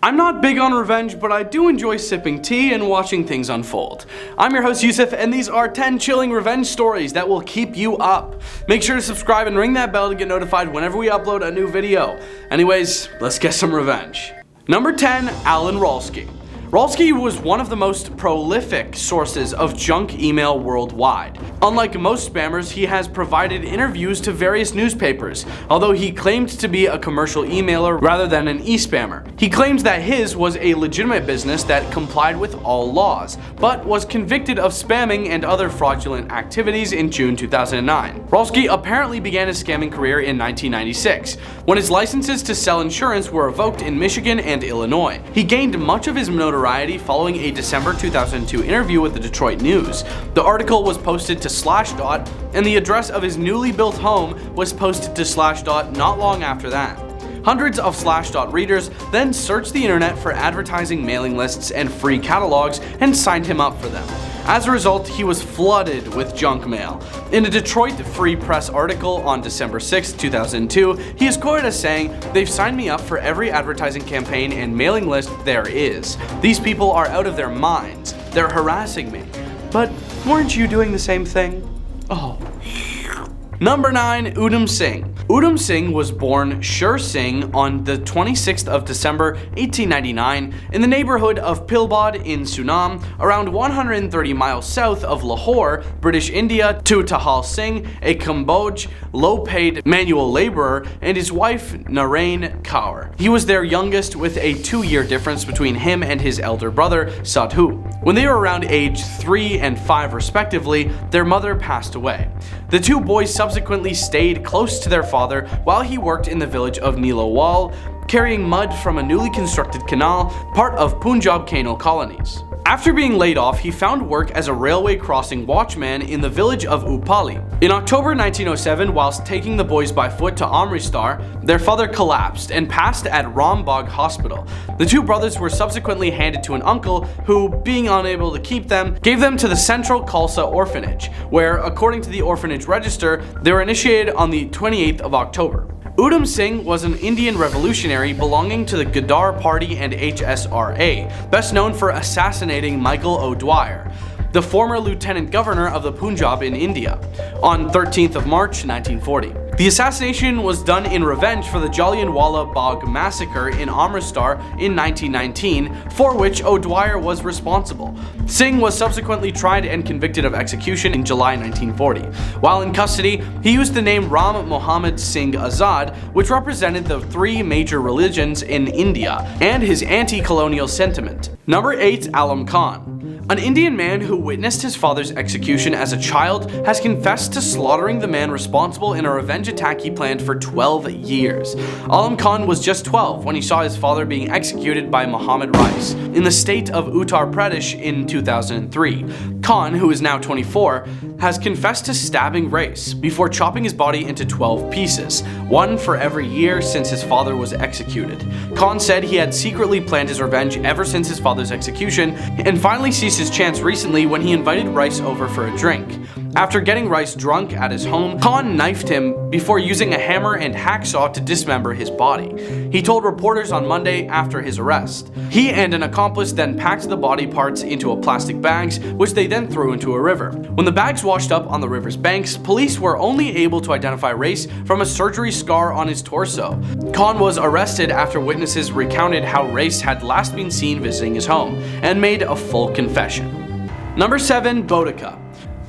I'm not big on revenge, but I do enjoy sipping tea and watching things unfold. I'm your host Yusuf, and these are 10 chilling revenge stories that will keep you up. Make sure to subscribe and ring that bell to get notified whenever we upload a new video. Anyways, let's get some revenge. Number 10, Alan Ralsky. Ralsky was one of the most prolific sources of junk email worldwide. Unlike most spammers, he has provided interviews to various newspapers, although he claimed to be a commercial emailer rather than an e-spammer. He claims that his was a legitimate business that complied with all laws, but was convicted of spamming and other fraudulent activities in June 2009. Ralsky apparently began his scamming career in 1996, when his licenses to sell insurance were revoked in Michigan and Illinois. He gained much of his notoriety following a December 2002 interview with the Detroit News. The article was posted to Slashdot, and the address of his newly built home was posted to Slashdot not long after that. Hundreds of Slashdot readers then searched the internet for advertising mailing lists and free catalogs and signed him up for them. As a result, he was flooded with junk mail. In a Detroit Free Press article on December 6, 2002, he is quoted as saying, "They've signed me up for every advertising campaign and mailing list there is. These people are out of their minds. They're harassing me. But weren't you doing the same thing?" Oh. Number 9, Udham Singh. Udham Singh was born Shur Singh on the 26th of December 1899 in the neighborhood of Pilbod in Sunam, around 130 miles south of Lahore, British India, to Tahal Singh, a Cambodge low-paid manual laborer, and his wife Narain Kaur. He was their youngest, with a 2-year difference between him and his elder brother Sadhu. When they were around age 3 and 5 respectively, their mother passed away. The two boys subsequently stayed close to their father while he worked in the village of Nilowal, carrying mud from a newly constructed canal, part of Punjab canal colonies. After being laid off, he found work as a railway crossing watchman in the village of Upali. In October 1907, whilst taking the boys by foot to Amritsar, their father collapsed and passed at Rambagh Hospital. The two brothers were subsequently handed to an uncle who, being unable to keep them, gave them to the Central Khalsa Orphanage, where, according to the orphanage register, they were initiated on the 28th of October. Udham Singh was an Indian revolutionary belonging to the Ghadar Party and HSRA, best known for assassinating Michael O'Dwyer, the former lieutenant governor of the Punjab in India, on 13th of March 1940. The assassination was done in revenge for the Jallianwala Bagh massacre in Amritsar in 1919, for which O'Dwyer was responsible. Singh was subsequently tried and convicted of execution in July 1940. While in custody, he used the name Ram Mohammed Singh Azad, which represented the 3 major religions in India, and his anti-colonial sentiment. Number 8, Alam Khan. An Indian man who witnessed his father's execution as a child has confessed to slaughtering the man responsible in a revenge attack he planned for 12 years. Alam Khan was just 12 when he saw his father being executed by Muhammad Rais in the state of Uttar Pradesh in 2003. Khan, who is now 24, has confessed to stabbing Rais before chopping his body into 12 pieces, one for every year since his father was executed. Khan said he had secretly planned his revenge ever since his father's execution, and finally seized his chance recently when he invited Rais over for a drink. After getting Rais drunk at his home, Khan knifed him before using a hammer and hacksaw to dismember his body. He told reporters on Monday after his arrest. He and an accomplice then packed the body parts into a plastic bags, which they then threw into a river. When the bags washed up on the river's banks, police were only able to identify Rais from a surgery scar on his torso. Khan was arrested after witnesses recounted how Rais had last been seen visiting his home, and made a full confession. Number 7, Boudica.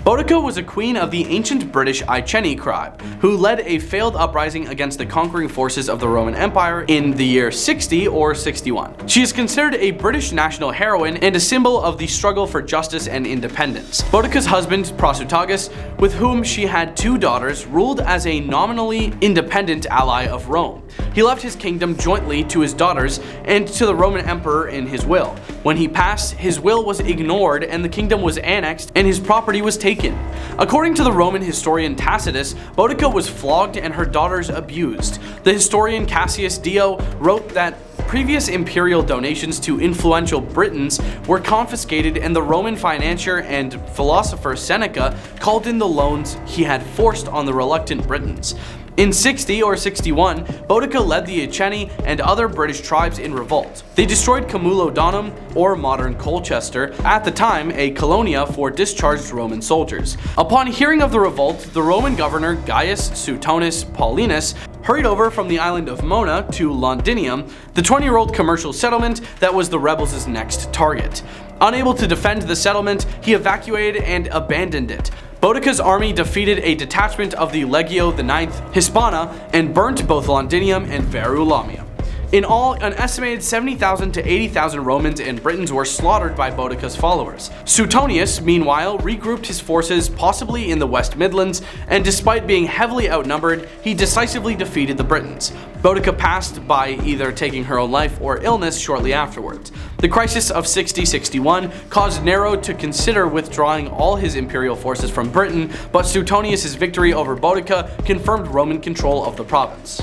Boudica was a queen of the ancient British Iceni tribe, who led a failed uprising against the conquering forces of the Roman Empire in the year 60 or 61. She is considered a British national heroine and a symbol of the struggle for justice and independence. Boudica's husband, Prasutagus, with whom she had 2 daughters, ruled as a nominally independent ally of Rome. He left his kingdom jointly to his daughters and to the Roman emperor in his will. When he passed, his will was ignored and the kingdom was annexed and his property was taken. According to the Roman historian Tacitus, Boudica was flogged and her daughters abused. The historian Cassius Dio wrote that previous imperial donations to influential Britons were confiscated, and the Roman financier and philosopher Seneca called in the loans he had forced on the reluctant Britons. In 60 or 61, Boudica led the Iceni and other British tribes in revolt. They destroyed Camulodunum, or modern Colchester, at the time a colonia for discharged Roman soldiers. Upon hearing of the revolt, the Roman governor Gaius Suetonius Paulinus hurried over from the island of Mona to Londinium, the 20-year-old commercial settlement that was the rebels' next target. Unable to defend the settlement, he evacuated and abandoned it. Boudica's army defeated a detachment of the Legio IX Hispana and burnt both Londinium and Verulamium. In all, an estimated 70,000 to 80,000 Romans and Britons were slaughtered by Boudica's followers. Suetonius, meanwhile, regrouped his forces possibly in the West Midlands, and despite being heavily outnumbered, he decisively defeated the Britons. Boudica passed by either taking her own life or illness shortly afterwards. The crisis of 60-61 caused Nero to consider withdrawing all his imperial forces from Britain, but Suetonius' victory over Boudica confirmed Roman control of the province.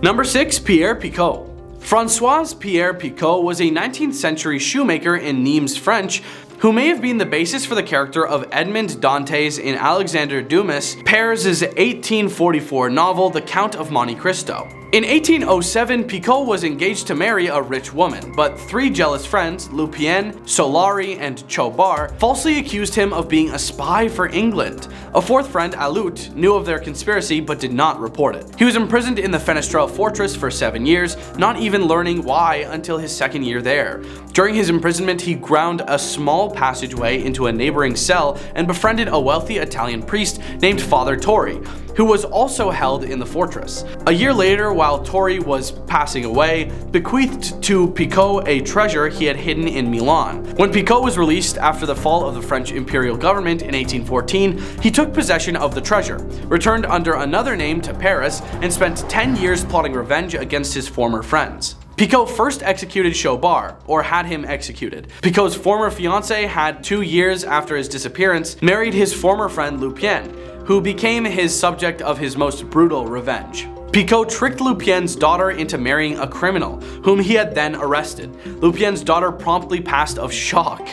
Number 6. Pierre Picaud. François Pierre Picaud was a 19th century shoemaker in Nimes, French, who may have been the basis for the character of Edmond Dantes in Alexandre Dumas' Paris' 1844 novel The Count of Monte Cristo. In 1807, Picaud was engaged to marry a rich woman, but three jealous friends, Lupien, Solari, and Chobar, falsely accused him of being a spy for England. A fourth friend, Alout, knew of their conspiracy but did not report it. He was imprisoned in the Fenestrelle fortress for 7 years, not even learning why until his second year there. During his imprisonment, he ground a small passageway into a neighboring cell and befriended a wealthy Italian priest named Father Torri, who was also held in the fortress. A year later, while Torri was passing away, bequeathed to Picaud a treasure he had hidden in Milan. When Picaud was released after the fall of the French imperial government in 1814, he took possession of the treasure, returned under another name to Paris, and spent 10 years plotting revenge against his former friends. Picaud first executed Chobar, or had him executed. Picaud's former fiancée had 2 years after his disappearance married his former friend Lupien, who became his subject of his most brutal revenge. Picaud tricked Lupien's daughter into marrying a criminal, whom he had then arrested. Lupien's daughter promptly passed of shock.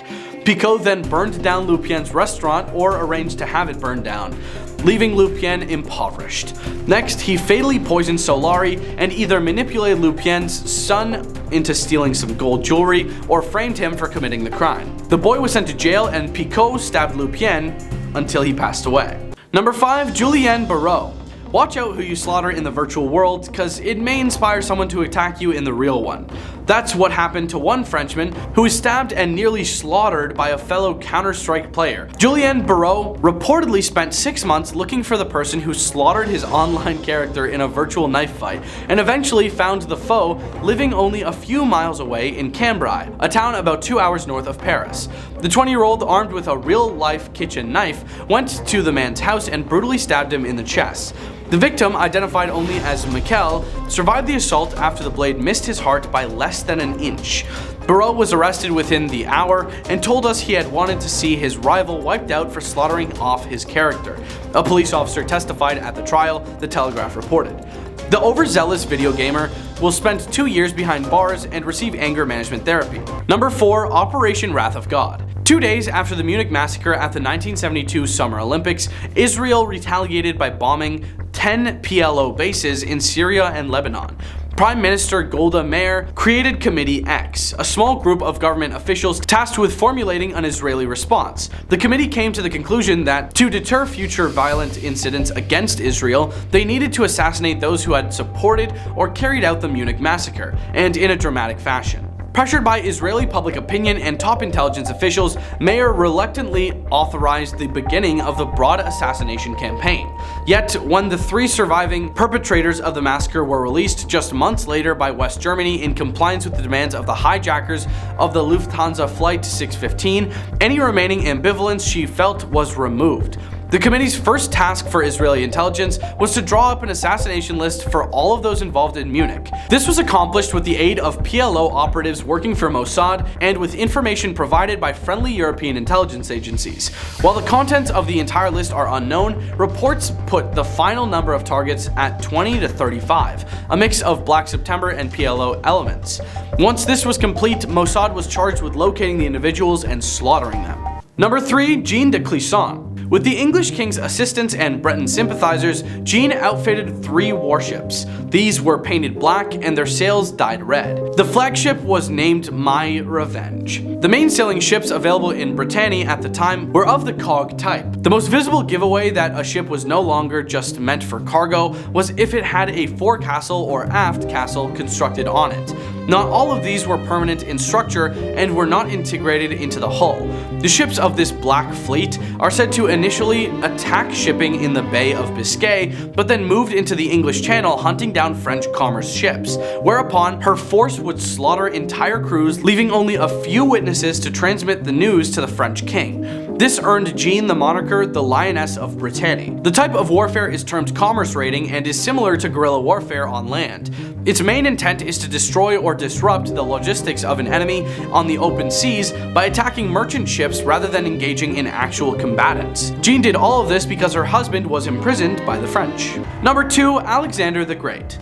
Picaud then burned down Lupien's restaurant, or arranged to have it burned down, leaving Lupien impoverished. Next, he fatally poisoned Solari and either manipulated Lupien's son into stealing some gold jewelry or framed him for committing the crime. The boy was sent to jail and Picaud stabbed Lupien until he passed away. Number 5. Julien Barreaux. Watch out who you slaughter in the virtual world, cause it may inspire someone to attack you in the real one. That's what happened to one Frenchman who was stabbed and nearly slaughtered by a fellow Counter-Strike player. Julien Barreaux reportedly spent 6 months looking for the person who slaughtered his online character in a virtual knife fight, and eventually found the foe living only a few miles away in Cambrai, a town about 2 hours north of Paris. The 20-year-old, armed with a real-life kitchen knife, went to the man's house and brutally stabbed him in the chest. The victim, identified only as Mikel, survived the assault after the blade missed his heart by less than an inch. Barreaux was arrested within the hour and told us he had wanted to see his rival wiped out for slaughtering off his character. A police officer testified at the trial, the Telegraph reported. The overzealous video gamer will spend 2 years behind bars and receive anger management therapy. Number 4. Operation Wrath of God. 2 days after the Munich massacre at the 1972 Summer Olympics, Israel retaliated by bombing 10 PLO bases in Syria and Lebanon. Prime Minister Golda Meir created Committee X, a small group of government officials tasked with formulating an Israeli response. The committee came to the conclusion that to deter future violent incidents against Israel, they needed to assassinate those who had supported or carried out the Munich massacre, and in a dramatic fashion. Pressured by Israeli public opinion and top intelligence officials, Meir reluctantly authorized the beginning of the broad assassination campaign. Yet, when the 3 surviving perpetrators of the massacre were released just months later by West Germany in compliance with the demands of the hijackers of the Lufthansa Flight 615, any remaining ambivalence she felt was removed. The committee's first task for Israeli intelligence was to draw up an assassination list for all of those involved in Munich. This was accomplished with the aid of PLO operatives working for Mossad and with information provided by friendly European intelligence agencies. While the contents of the entire list are unknown, reports put the final number of targets at 20 to 35, a mix of Black September and PLO elements. Once this was complete, Mossad was charged with locating the individuals and slaughtering them. Number 3. Jeanne De Clisson. With the English king's assistance and Breton sympathizers, Jeanne outfitted 3 warships. These were painted black and their sails dyed red. The flagship was named My Revenge. The main sailing ships available in Brittany at the time were of the cog type. The most visible giveaway that a ship was no longer just meant for cargo was if it had a forecastle or aft castle constructed on it. Not all of these were permanent in structure and were not integrated into the hull. The ships of this Black Fleet are said to initially attack shipping in the Bay of Biscay, but then moved into the English Channel hunting down French commerce ships, whereupon her force would slaughter entire crews, leaving only a few witnesses to transmit the news to the French king. This earned Jeanne the moniker the Lioness of Brittany. The type of warfare is termed commerce raiding and is similar to guerrilla warfare on land. Its main intent is to destroy or disrupt the logistics of an enemy on the open seas by attacking merchant ships rather than engaging in actual combatants. Jeanne did all of this because her husband was imprisoned by the French. Number 2, Alexander the Great.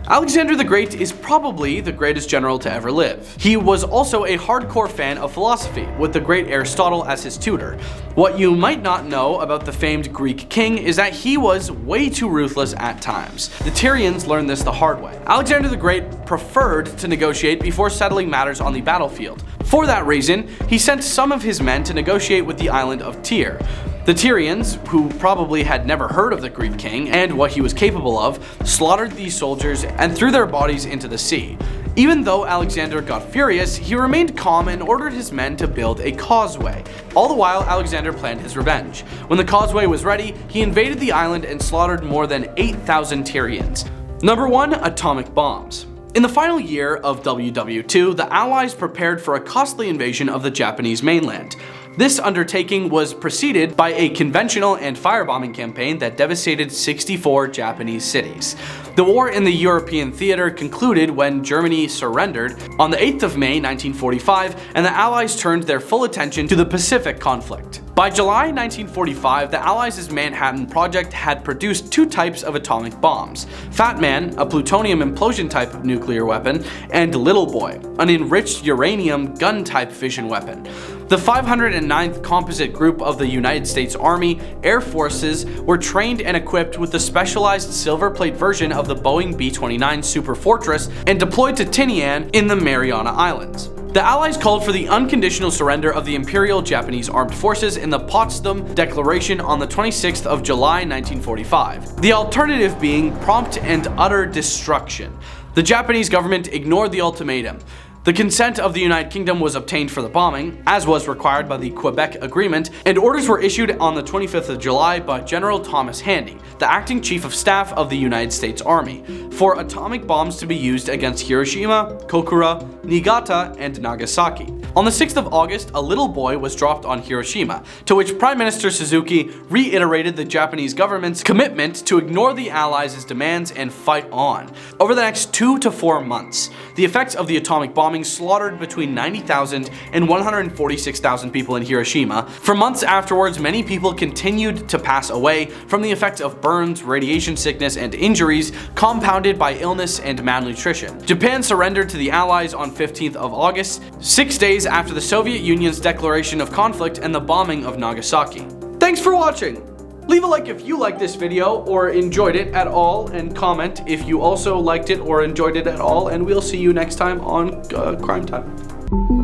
Alexander the Great is probably the greatest general to ever live. He was also a hardcore fan of philosophy, with the great Aristotle as his tutor. What you might not know about the famed Greek king is that he was way too ruthless at times. The Tyrians learned this the hard way. Alexander the Great preferred to negotiate before settling matters on the battlefield. For that reason, he sent some of his men to negotiate with the island of Tyre. The Tyrians, who probably had never heard of the Greek king and what he was capable of, slaughtered these soldiers and threw their bodies into the sea. Even though Alexander got furious, he remained calm and ordered his men to build a causeway. All the while, Alexander planned his revenge. When the causeway was ready, he invaded the island and slaughtered more than 8,000 Tyrians. Number 1, atomic bombs. In the final year of WW2, the Allies prepared for a costly invasion of the Japanese mainland. This undertaking was preceded by a conventional and firebombing campaign that devastated 64 Japanese cities. The war in the European theater concluded when Germany surrendered on the 8th of May 1945, and the Allies turned their full attention to the Pacific conflict. By July 1945, the Allies' Manhattan Project had produced 2 types of atomic bombs: Fat Man, a plutonium implosion type of nuclear weapon, and Little Boy, an enriched uranium gun-type fission weapon. The 509th Composite Group of the United States Army Air Forces were trained and equipped with the specialized silver plate version of the Boeing B-29 Super Fortress and deployed to Tinian in the Mariana Islands. The Allies called for the unconditional surrender of the Imperial Japanese Armed Forces in the Potsdam Declaration on the 26th of July 1945, the alternative being prompt and utter destruction. The Japanese government ignored the ultimatum. The consent of the United Kingdom was obtained for the bombing, as was required by the Quebec Agreement, and orders were issued on the 25th of July by General Thomas Handy, the acting chief of staff of the United States Army, for atomic bombs to be used against Hiroshima, Kokura, Niigata, and Nagasaki. On the 6th of August, a little boy was dropped on Hiroshima, to which Prime Minister Suzuki reiterated the Japanese government's commitment to ignore the Allies' demands and fight on. Over the next 2 to 4 months, the effects of the atomic bombing slaughtered between 90,000 and 146,000 people in Hiroshima. For months afterwards, many people continued to pass away from the effects of burns, radiation sickness, and injuries compounded by illness and malnutrition. Japan surrendered to the Allies on 15th of August, 6 days after the Soviet Union's declaration of conflict and the bombing of Nagasaki. Thanks for watching! Leave a like if you liked this video or enjoyed it at all, and comment if you also liked it or enjoyed it at all, and we'll see you next time on Crime Time.